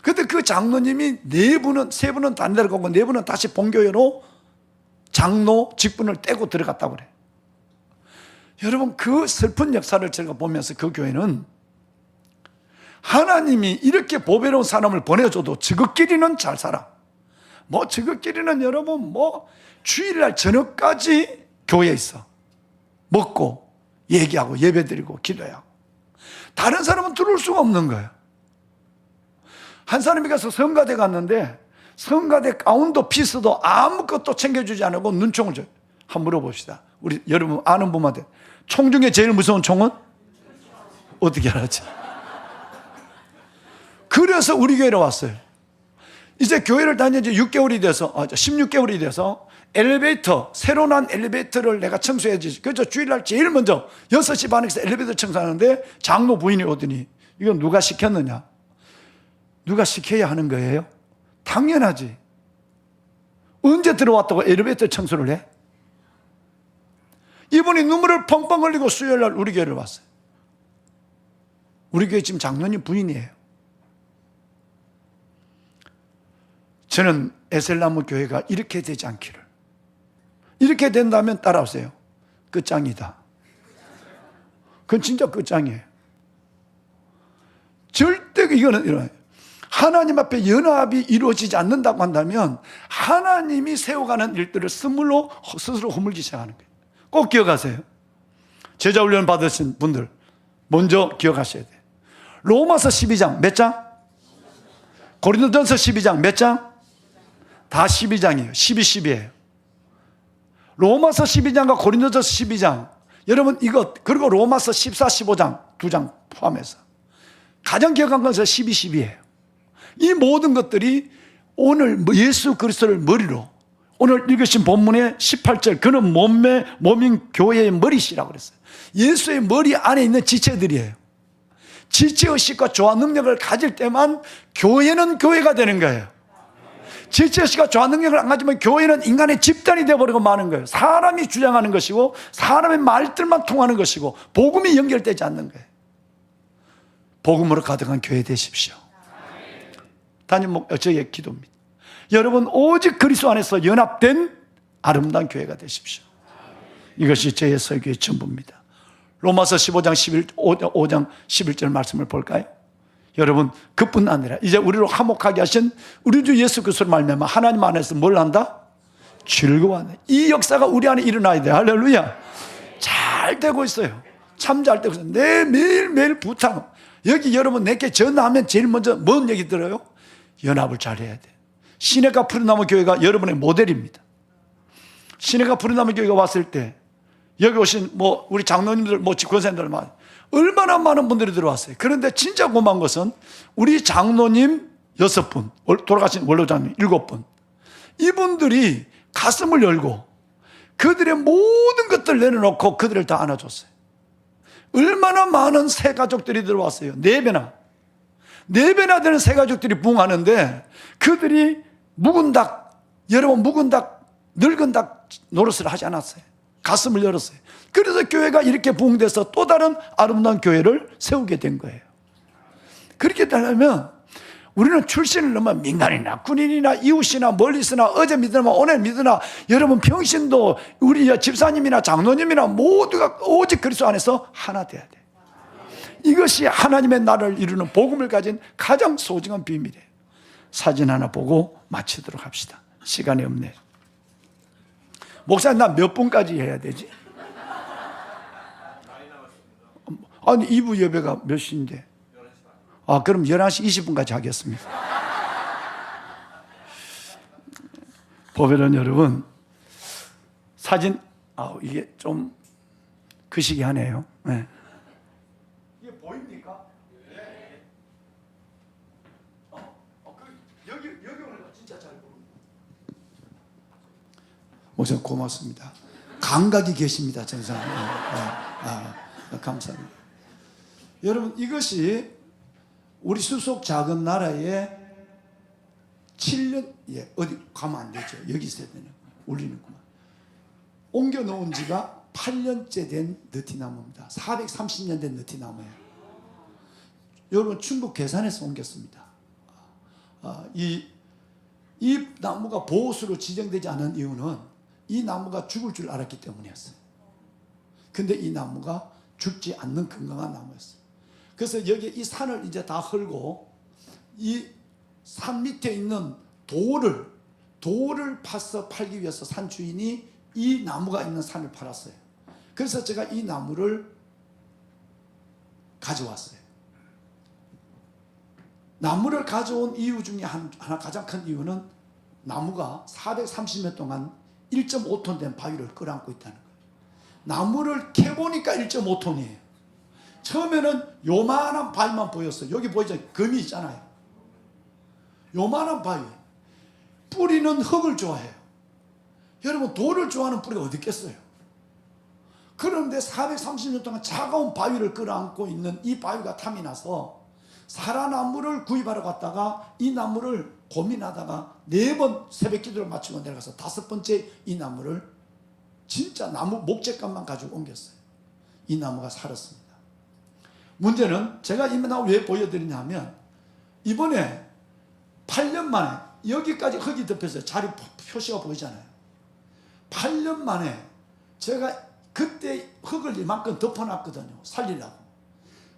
근데 그 장로님이 3분은 다른 데로 가고 4분은 다시 본교회로 장로 직분을 떼고 들어갔다고 그래요. 여러분 그 슬픈 역사를 제가 보면서 그 교회는 하나님이 이렇게 보배로운 사람을 보내줘도 저것끼리는 잘 살아. 저것끼리는 여러분 주일날 저녁까지 교회에 있어. 먹고 얘기하고 예배드리고 기도하고. 다른 사람은 들어올 수가 없는 거예요. 한 사람이 가서 성가대 갔는데 성가대 가운도 피스도 아무것도 챙겨주지 않고 눈총을 줘요. 한번 물어봅시다. 우리 여러분 아는 분한테 총 중에 제일 무서운 총은? 어떻게 알았지? 그래서 우리 교회로 왔어요. 이제 교회를 다닌 지 6개월이 돼서 16개월이 돼서 엘리베이터, 새로 난 엘리베이터를 내가 청소해야지. 그래서 주일날 제일 먼저 6시 반에서 엘리베이터 청소하는데 장로 부인이 오더니 이건 누가 시켰느냐? 누가 시켜야 하는 거예요? 당연하지. 언제 들어왔다고 엘리베이터 청소를 해? 이분이 눈물을 펑펑 흘리고 수요일날 우리 교회를 왔어요. 우리 교회 지금 장로님 부인이에요. 저는 에셀나무 교회가 이렇게 되지 않기를, 이렇게 된다면 따라오세요. 끝장이다. 그건 진짜 끝장이에요. 절대 이거는 이런 하나님 앞에 연합이 이루어지지 않는다고 한다면 하나님이 세워가는 일들을 스스로 허물기 시작하는 거예요. 꼭 기억하세요. 제자 훈련 받으신 분들 먼저 기억하셔야 돼요. 로마서 12장 몇 장? 고린도전서 12장 몇 장? 다 12장이에요. 12, 10이에요. 로마서 12장과 고린도전서 12장. 여러분 이것, 그리고 로마서 14, 15장 2장 포함해서 가장 기억한 것은 12, 10이에요. 이 모든 것들이 오늘 예수 그리스도를 머리로, 오늘 읽으신 본문의 18절, 그는 몸인 교회의 머리시라고 그랬어요. 예수의 머리 안에 있는 지체들이에요. 지체의식과 조화 능력을 가질 때만 교회는 교회가 되는 거예요. 지체의식과 조화 능력을 안 가지면 교회는 인간의 집단이 되어버리고 마는 거예요. 사람이 주장하는 것이고 사람의 말들만 통하는 것이고 복음이 연결되지 않는 거예요. 복음으로 가득한 교회 되십시오. 저의 기도입니다. 여러분 오직 그리스도 안에서 연합된 아름다운 교회가 되십시오. 이것이 저의 설교의 전부입니다. 로마서 15장 5장 11절 말씀을 볼까요? 여러분 그뿐 아니라 이제 우리를 화목하게 하신 우리 주 예수 그리스도를 말미암아 하나님 안에서 뭘 한다? 즐거워한다. 이 역사가 우리 안에 일어나야 돼. 할렐루야. 잘 되고 있어요. 참 잘 되고 있어요. 내 매일매일 부탁. 여기 여러분 내게 전화하면 제일 먼저 뭔 얘기 들어요? 연합을 잘해야 돼. 시내가 푸른나무 교회가 여러분의 모델입니다. 시내가 푸른나무 교회가 왔을 때 여기 오신 우리 장로님들 권사님들 얼마나 많은 분들이 들어왔어요. 그런데 진짜 고마운 것은 우리 장로님 6분, 돌아가신 원로장님 7분, 이분들이 가슴을 열고 그들의 모든 것들을 내려놓고 그들을 다 안아줬어요. 얼마나 많은 새 가족들이 들어왔어요. 4배나 되는 새 가족들이 부흥하는데 그들이 묵은 닭, 여러분 묵은 닭, 늙은 닭 노릇을 하지 않았어요. 가슴을 열었어요. 그래서 교회가 이렇게 부흥돼서 또 다른 아름다운 교회를 세우게 된 거예요. 그렇게 되려면 우리는 출신을 넘어 민간이나 군인이나 이웃이나 멀리서나 어제 믿으나 오늘 믿으나 여러분 평신도 우리 집사님이나 장로님이나 모두가 오직 그리스도 안에서 하나 돼야 돼. 이것이 하나님의 나라를 이루는 복음을 가진 가장 소중한 비밀이에요. 사진 하나 보고 마치도록 합시다. 시간이 없네요. 목사님 나 몇 분까지 해야 되지? 아니 2부 예배가 몇 시인데? 그럼 11시 20분까지 하겠습니다. 보배는 여러분 사진 이게 좀 그시기 하네요. 네. 이게 보입니까? 네. 여기 오니까 진짜 잘 보입니다. 목사님 고맙습니다. 감각이 계십니다, 정상. 감사합니다. 여러분 이것이 우리 수속 작은 나라에 7년 어디 가면 안 되죠. 여기 있어야 되는 울리는구만. 옮겨 놓은 지가 8년째 된 느티나무입니다. 430년 된 느티나무예요. 여러분 충북 괴산에서 옮겼습니다. 이 나무가 보호수로 지정되지 않은 이유는 이 나무가 죽을 줄 알았기 때문이었어요. 근데 이 나무가 죽지 않는 건강한 나무였어요. 그래서 여기 이 산을 이제 다 헐고 이 산 밑에 있는 돌을 파서 팔기 위해서 산 주인이 이 나무가 있는 산을 팔았어요. 그래서 제가 이 나무를 가져왔어요. 나무를 가져온 이유 중에 하나 가장 큰 이유는 나무가 430년 동안 1.5톤 된 바위를 끌어안고 있다는 거예요. 나무를 캐보니까 1.5톤이에요. 처음에는 요만한 바위만 보였어요. 여기 보이죠? 금이 있잖아요. 요만한 바위. 뿌리는 흙을 좋아해요. 여러분, 돌을 좋아하는 뿌리가 어디 있겠어요? 그런데 430년 동안 차가운 바위를 끌어안고 있는 이 바위가 탐이 나서 사라나무를 구입하러 갔다가 이 나무를 고민하다가 4번 새벽 기도를 마치고 내려가서 5번째 이 나무를 진짜 나무 목재값만 가지고 옮겼어요. 이 나무가 살았습니다. 문제는 제가 이 나무 왜 보여드리냐면 이번에 8년 만에 여기까지 흙이 덮여서 자리 표시가 보이잖아요. 8년 만에 제가 그때 흙을 이만큼 덮어놨거든요. 살리려고.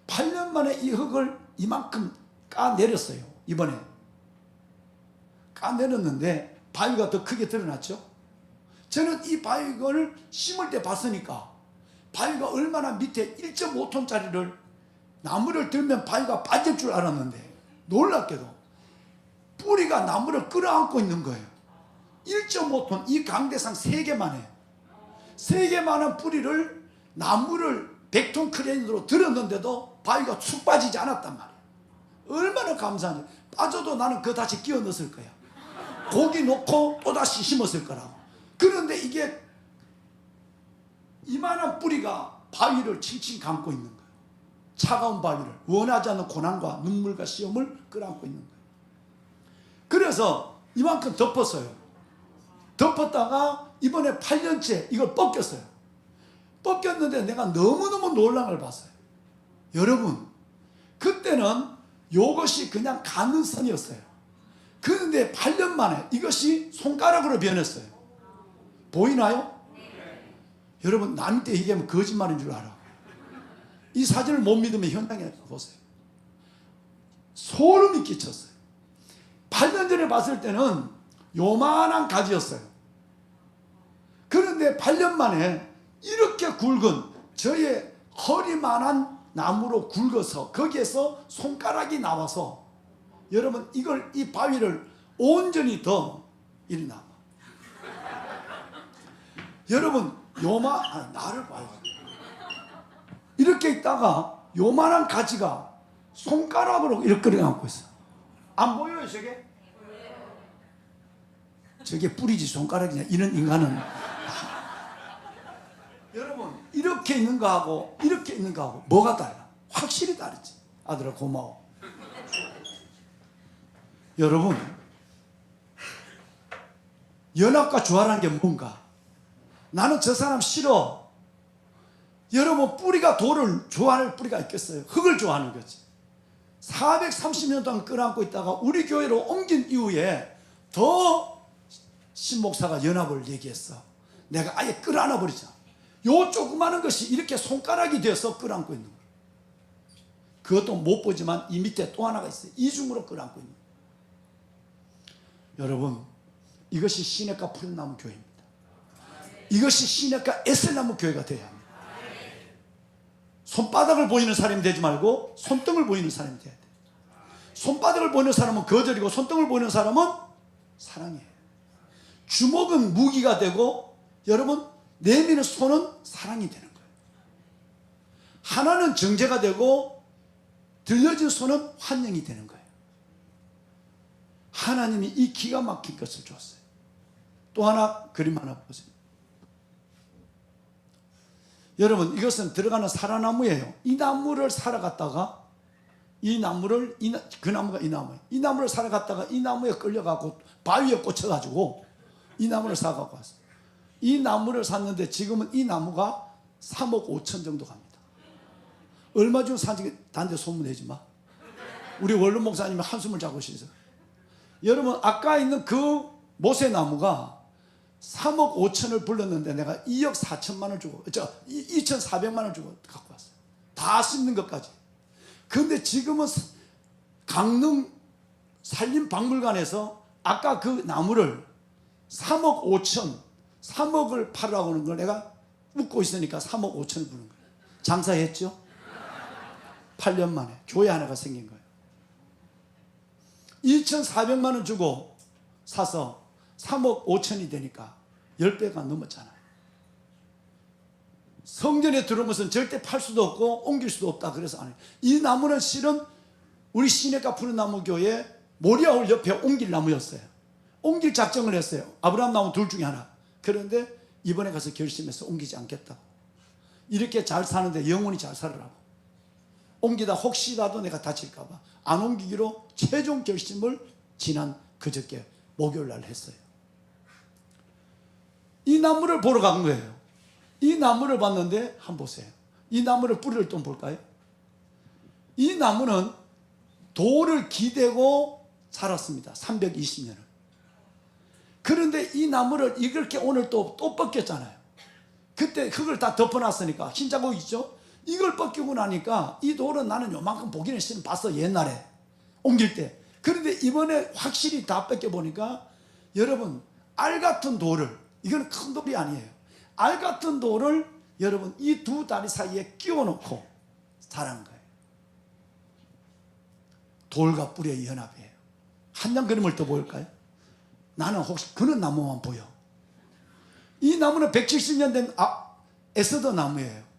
8년 만에 이 흙을 이만큼 까내렸어요. 이번에. 까내렸는데 바위가 더 크게 드러났죠. 저는 이 바위를 심을 때 봤으니까 바위가 얼마나 밑에 1.5톤짜리를 나무를 들면 바위가 빠질 줄 알았는데 놀랍게도 뿌리가 나무를 끌어안고 있는 거예요. 1.5톤, 이 강대상 3개만 해요. 3개만한 뿌리를 나무를 100톤 크레인으로 들었는데도 바위가 축 빠지지 않았단 말이에요. 얼마나 감사한지. 빠져도 나는 그거 다시 끼워 넣었을 거야. 고기 놓고 또다시 심었을 거라고. 그런데 이게 이만한 뿌리가 바위를 칭칭 감고 있는 거예요. 차가운 바위를 원하지 않는 고난과 눈물과 시험을 끌어안고 있는 거예요. 그래서 이만큼 덮었어요. 덮었다가 이번에 8년째 이걸 벗겼어요. 벗겼는데 내가 너무너무 놀란 걸 봤어요. 여러분, 그때는 이것이 그냥 가는 선이었어요. 그런데 8년 만에 이것이 손가락으로 변했어요. 보이나요? 여러분, 남한테 얘기하면 거짓말인 줄 알아. 이 사진을 못 믿으면 현장에 보세요. 소름이 끼쳤어요. 8년 전에 봤을 때는 요만한 가지였어요. 그런데 8년 만에 이렇게 굵은 저의 허리만한 나무로 굵어서 거기에서 손가락이 나와서 여러분 이걸 이 바위를 온전히 더 일어나. 여러분 나를 봐요. 이렇게 있다가 요만한 가지가 손가락으로 이렇게 끌어안고 있어. 안 보여요 저게? 저게 뿌리지 손가락이냐 이런 인간은. 여러분 이렇게 있는 거하고 이렇게 있는 거하고 뭐가 달라? 확실히 다르지. 아들아 고마워. 여러분 연합과 조화라는 게 뭔가? 나는 저 사람 싫어. 여러분 뿌리가 돌을 좋아하는 뿌리가 있겠어요? 흙을 좋아하는 거지. 430년 동안 끌어안고 있다가 우리 교회로 옮긴 이후에 더 신목사가 연합을 얘기했어. 내가 아예 끌어안아 버리자. 요 조그마한 것이 이렇게 손가락이 되어서 끌어안고 있는 거예요. 그것도 못 보지만 이 밑에 또 하나가 있어요. 이중으로 끌어안고 있는 거예요. 여러분 이것이 시냇가 푸른나무 교회입니다. 이것이 시냇가 에셀나무 교회가 되어야 합니다. 손바닥을 보이는 사람이 되지 말고 손등을 보이는 사람이 돼야 돼. 손바닥을 보이는 사람은 거절이고 손등을 보이는 사람은 사랑이에요. 주먹은 무기가 되고 여러분 내미는 손은 사랑이 되는 거예요. 하나는 정죄가 되고 들려진 손은 환영이 되는 거예요. 하나님이 이 기가 막힌 것을 줬어요. 또 하나 그림 하나 보세요. 여러분 이것은 들어가는 사라나무예요. 이 나무를 살아갔다가 이 나무를 그 나무가 이 나무예요. 이 나무를 살아갔다가 이 나무에 끌려가고 바위에 꽂혀가지고 이 나무를 사갖고 왔어요. 이 나무를 샀는데 지금은 이 나무가 3억 5천 정도 갑니다. 얼마 주고 산지 단데 소문내지 마. 우리 원룸 목사님이 한숨을 자고 계세요. 여러분 아까 있는 그 모세나무가 3억 5천을 불렀는데 내가 2억 4천만 원 주고 2,400만 원 주고 갖고 왔어요. 다 심는 것까지. 그런데 지금은 강릉 산림박물관에서 아까 그 나무를 3억 5천 3억을 팔으라고 하는 걸 내가 묻고 있으니까 3억 5천을 부른 거예요. 장사했죠? 8년 만에 교회 하나가 생긴 거예요. 2,400만 원 주고 사서 3억 5천이 되니까 10배가 넘었잖아요. 성전에 들어오면서 절대 팔 수도 없고 옮길 수도 없다 그래서 안 해요. 이 나무는 실은 우리 시내가 푸른 나무 교회 모리아홀 옆에 옮길 나무였어요. 옮길 작정을 했어요. 아브라함 나무 둘 중에 하나. 그런데 이번에 가서 결심해서 옮기지 않겠다고. 이렇게 잘 사는데 영원히 잘 살으라고. 옮기다 혹시라도 내가 다칠까 봐 안 옮기기로 최종 결심을 지난 그저께 목요일 날 했어요. 이 나무를 보러 간 거예요. 이 나무를 봤는데 한번 보세요. 이 나무를 뿌리를 좀 볼까요? 이 나무는 돌을 기대고 살았습니다. 320년을. 그런데 이 나무를 이렇게 오늘 또 벗겼잖아요. 그때 흙을 다 덮어놨으니까 흰 자국 있죠? 이걸 벗기고 나니까 이 돌은 나는 요만큼 보기는 싫으면 봤어, 옛날에 옮길 때. 그런데 이번에 확실히 다 벗겨보니까 여러분, 알 같은 돌을, 이건 큰 돌이 아니에요. 알 같은 돌을 여러분 이 두 다리 사이에 끼워 놓고 자란 거예요. 돌과 뿌리의 연합이에요. 한 장 그림을 더 보일까요? 나는 혹시 그런 나무만 보여. 이 나무는 170년 된 에스더 나무예요.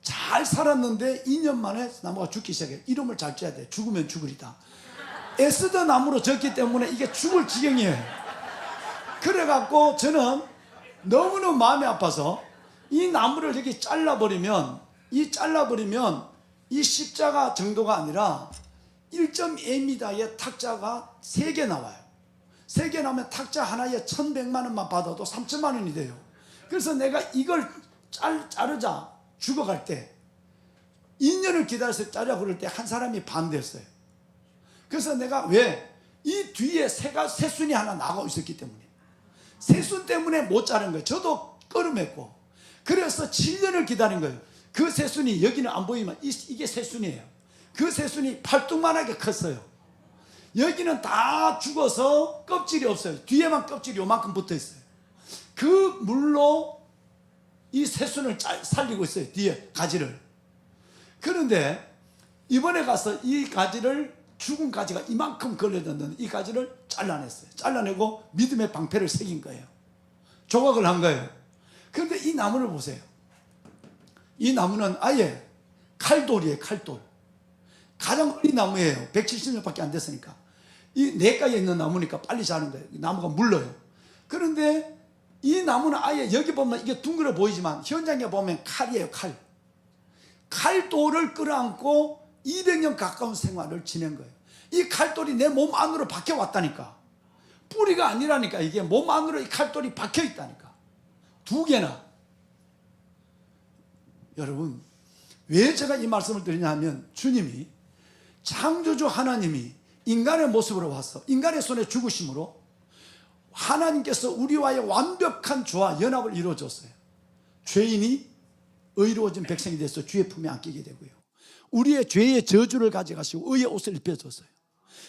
잘 살았는데 2년 만에 나무가 죽기 시작해요. 이름을 잘 지어야 돼. 죽으면 죽으리다. 에스더 나무로 졌기 때문에 이게 죽을 지경이에요. 그래갖고 저는 너무너무 마음이 아파서 이 나무를 이렇게 잘라버리면 이 십자가 정도가 아니라 1.2m의 탁자가 3개 나와요. 3개 나오면 탁자 하나에 1,100만 원만 받아도 3천만 원이 돼요. 그래서 내가 이걸 자르자 죽어갈 때 2년을 기다려서 자르자 그럴 때 한 사람이 반대했어요. 그래서 내가 왜? 이 뒤에 새순이 하나 나가고 있었기 때문에, 새순 때문에 못 자른 거예요. 저도 꺼름했고. 그래서 7년을 기다린 거예요. 그 새순이 여기는 안 보이면 이게 새순이에요. 그 새순이 팔뚝만하게 컸어요. 여기는 다 죽어서 껍질이 없어요. 뒤에만 껍질이 요만큼 붙어 있어요. 그 물로 이 새순을 살리고 있어요. 뒤에 가지를. 그런데 이번에 가서 이 가지를, 죽은 가지가 이만큼 걸려졌는데 이 가지를 잘라냈어요. 잘라내고 믿음의 방패를 새긴 거예요. 조각을 한 거예요. 그런데 이 나무를 보세요. 이 나무는 아예 칼돌이에요. 칼돌. 가장 어린 나무예요. 170년밖에 안 됐으니까. 이 내과에 있는 나무니까 빨리 자는 거예요. 나무가 물러요. 그런데 이 나무는 아예 여기 보면 이게 둥그러 보이지만 현장에 보면 칼이에요. 칼. 칼돌을 끌어안고 200년 가까운 생활을 지낸 거예요. 이 칼돌이 내 몸 안으로 박혀왔다니까. 뿌리가 아니라니까. 이게 몸 안으로 이 칼돌이 박혀있다니까. 2개나. 여러분, 왜 제가 이 말씀을 드리냐 하면 주님이, 창조주 하나님이 인간의 모습으로 와서 인간의 손에 죽으심으로 하나님께서 우리와의 완벽한 조화, 연합을 이루어줬어요. 죄인이 의로워진 백성이 돼서 주의 품에 안기게 되고요. 우리의 죄의 저주를 가져가시고 의의 옷을 입혀줬어요.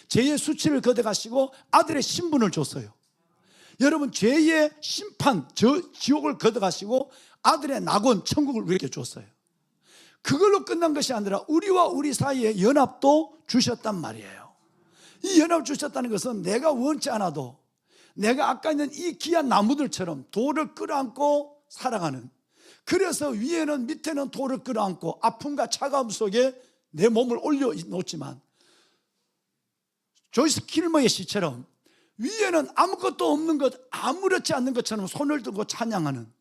죄의 수치를 걷어가시고 아들의 신분을 줬어요. 여러분, 죄의 심판, 지옥을 걷어가시고 아들의 낙원, 천국을 우리에게 줬어요. 그걸로 끝난 것이 아니라 우리와 우리 사이에 연합도 주셨단 말이에요. 이 연합을 주셨다는 것은 내가 원치 않아도 내가 아까 있는 이 귀한 나무들처럼 돌을 끌어안고 살아가는, 그래서 위에는 밑에는 돌을 끌어안고 아픔과 차가움 속에 내 몸을 올려놓지만 조이스 킬머의 시처럼 위에는 아무것도 없는 것, 아무렇지 않는 것처럼 손을 들고 찬양하는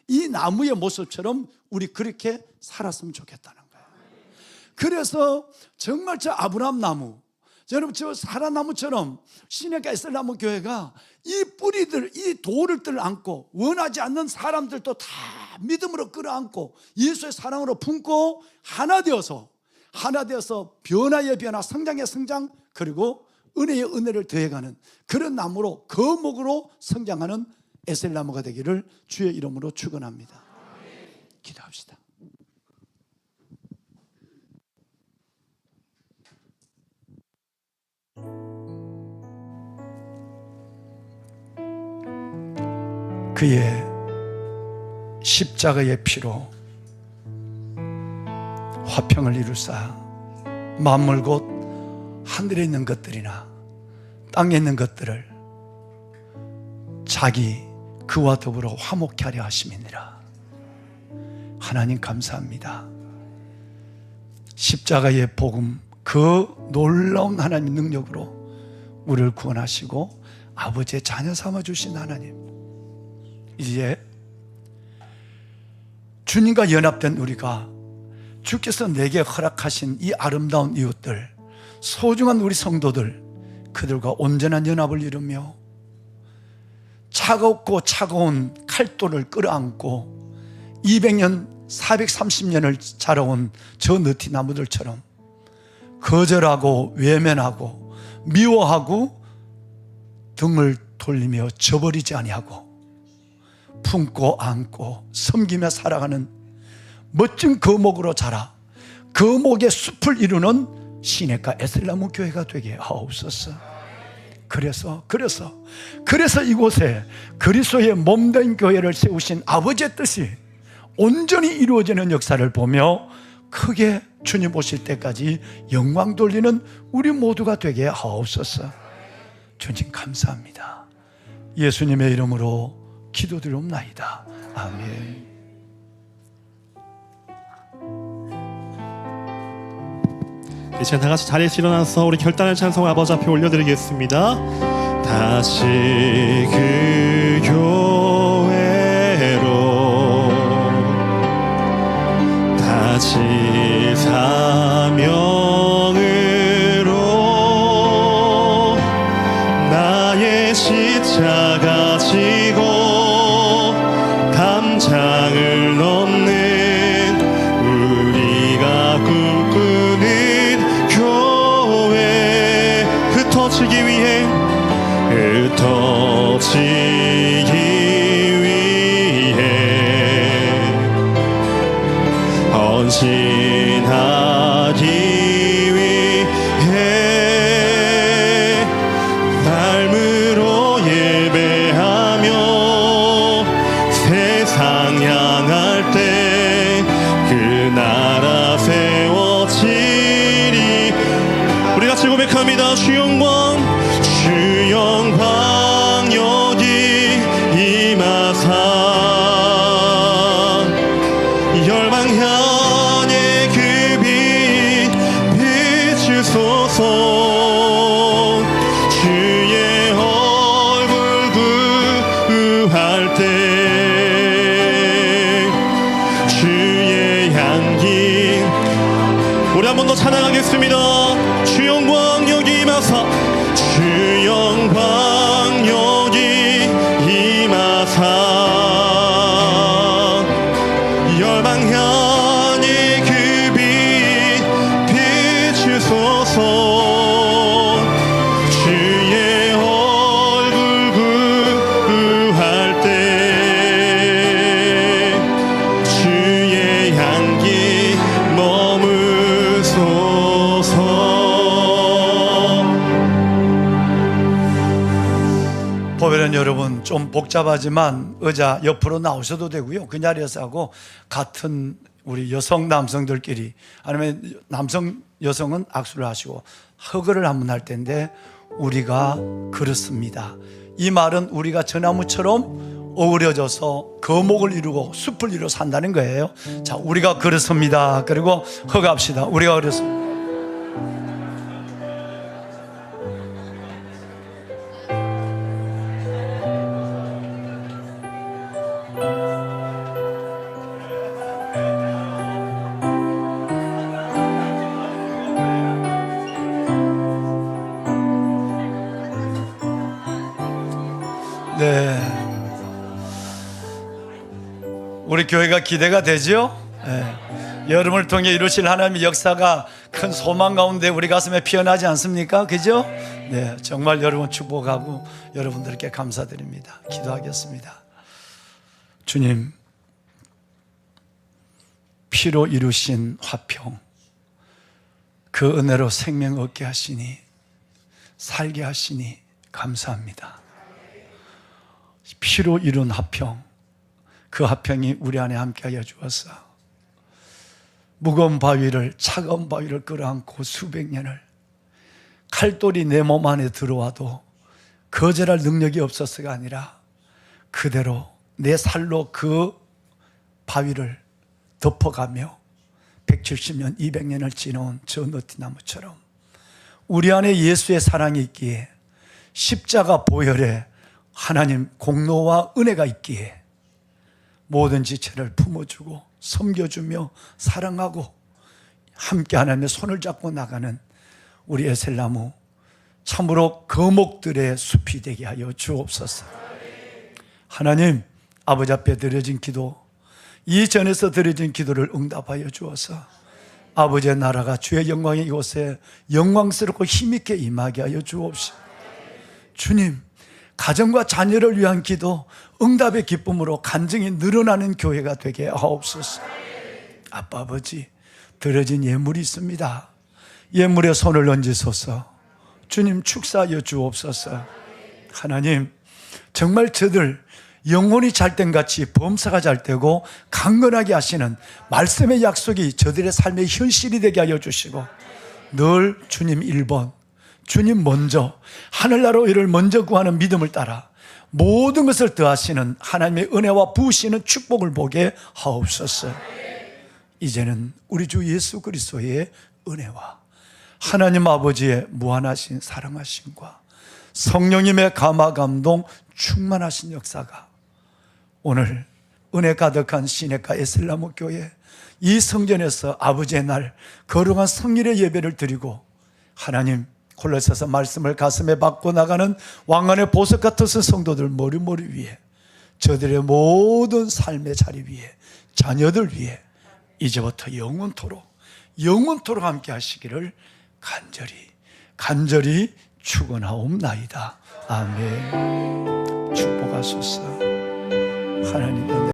이 나무의 모습처럼 우리 그렇게 살았으면 좋겠다는 거예요. 그래서 정말 저 아브라함 나무, 여러분 저 사라나무처럼 시내가 에셀나무 교회가 이 뿌리들, 이 돌을 안고 원하지 않는 사람들도 다 믿음으로 끌어안고 예수의 사랑으로 품고 하나 되어서 변화의 변화, 성장의 성장, 그리고 은혜의 은혜를 더해가는 그런 나무로, 거목으로 성장하는 에셀나무가 되기를 주의 이름으로 축원합니다. 기도합시다. 그의 십자가의 피로 화평을 이루사 만물 곧 하늘에 있는 것들이나 땅에 있는 것들을 자기 그와 더불어 화목케 하려 하심이니라. 하나님 감사합니다. 십자가의 복음, 그 놀라운 하나님의 능력으로 우리를 구원하시고 아버지의 자녀 삼아주신 하나님, 이제 주님과 연합된 우리가 주께서 내게 허락하신 이 아름다운 이웃들, 소중한 우리 성도들, 그들과 온전한 연합을 이루며 차갑고 차가운 칼돌을 끌어안고 200년, 430년을 자라온 저 느티나무들처럼 거절하고 외면하고 미워하고 등을 돌리며 저버리지 아니하고 품고 안고 섬기며 살아가는 멋진 거목으로 자라 거목의 숲을 이루는 시내가 에슬나무 교회가 되게 하옵소서. 그래서 이곳에 그리스도의 몸된 교회를 세우신 아버지의 뜻이 온전히 이루어지는 역사를 보며 크게 주님 오실 때까지 영광 돌리는 우리 모두가 되게 하옵소서. 주님 감사합니다. 예수님의 이름으로 기도드리옵나이다. 아멘. 이제 다 같이 자리에서 일어나서 우리 결단의 찬송 아버지 앞에 올려드리겠습니다. 다시 그 교회로 다시 사명으로 나의 십자가 지고 담장을 넘는 우리가 꿈꾸는 교회 흩어지기 위해 헌신하기 위해 삶으로 예배하며 세상 향할 때 그 나라 세워지리. 우리 같이 고백합니다. 주 영광 여기 임하사 열방향의 그 빛 비추소서. 주의 얼굴 구할 때 주의 향기. 우리 한 번 더 찬양하겠습니다. 주 영광 여기 임하사 주 영광 여기 임하사 열방향의 그 빛 비추소서. 주의 얼굴 구할 때 주의 향기 머무소서. 보배는 여러분 좀 복잡하지만 의자 옆으로 나오셔도 되고요. 그 자리에서 하고 같은 우리 여성 남성들끼리 아니면 남성 여성은 악수를 하시고 허그를 한번 할 텐데 우리가 그렇습니다. 이 말은 우리가 저 나무처럼 어우러져서 거목을 이루고 숲을 이루어 산다는 거예요. 자, 우리가 그렇습니다. 그리고 허가합시다. 우리가 그렇습니다. 네, 우리 교회가 기대가 되죠? 네. 여러분을 통해 이루실 하나님의 역사가 큰 소망 가운데 우리 가슴에 피어나지 않습니까? 그죠? 네, 정말 여러분 축복하고 여러분들께 감사드립니다. 기도하겠습니다. 주님, 피로 이루신 화평, 그 은혜로 생명 얻게 하시니 살게 하시니 감사합니다. 피로 이룬 화평, 그 화평이 우리 안에 함께하여 주었어. 무거운 바위를, 차가운 바위를 끌어안고 수백 년을, 칼돌이 내 몸 안에 들어와도 거절할 능력이 없었어가 아니라 그대로 내 살로 그 바위를 덮어가며 170년, 200년을 지나온 저 너티나무처럼 우리 안에 예수의 사랑이 있기에 십자가 보혈에 하나님 공로와 은혜가 있기에 모든 지체를 품어주고 섬겨주며 사랑하고 함께 하나님의 손을 잡고 나가는 우리 에셀나무 참으로 거목들의 숲이 되게 하여 주옵소서. 하나님, 아버지 앞에 드려진 기도, 이전에서 드려진 기도를 응답하여 주어서 아버지의 나라가 주의 영광의 이곳에 영광스럽고 힘있게 임하게 하여 주옵시고, 주님, 가정과 자녀를 위한 기도, 응답의 기쁨으로 간증이 늘어나는 교회가 되게 하옵소서. 아빠, 아버지, 드려진 예물이 있습니다. 예물에 손을 얹으소서. 주님, 축사하여 주옵소서. 하나님, 정말 저들 영혼이 잘된 같이 범사가 잘되고 강건하게 하시는 말씀의 약속이 저들의 삶의 현실이 되게 하여 주시고, 늘 주님 1번, 주님 먼저, 하늘나라 의를 먼저 구하는 믿음을 따라 모든 것을 더하시는 하나님의 은혜와 부으시는 축복을 보게 하옵소서. 이제는 우리 주 예수 그리스도의 은혜와 하나님 아버지의 무한하신 사랑하심과 성령님의 감화 감동 충만하신 역사가 오늘 은혜 가득한 시내가 에셀나무 교회 이 성전에서 아버지의 날 거룩한 성일의 예배를 드리고 하나님 홀로서서 말씀을 가슴에 받고 나가는 왕관의 보석 같으신 성도들 머리머리 위에, 저들의 모든 삶의 자리 위에, 자녀들 위에 이제부터 영원토록 함께 하시기를 간절히 축원하옵나이다. 아멘. 축복하소서. 하나님 은혜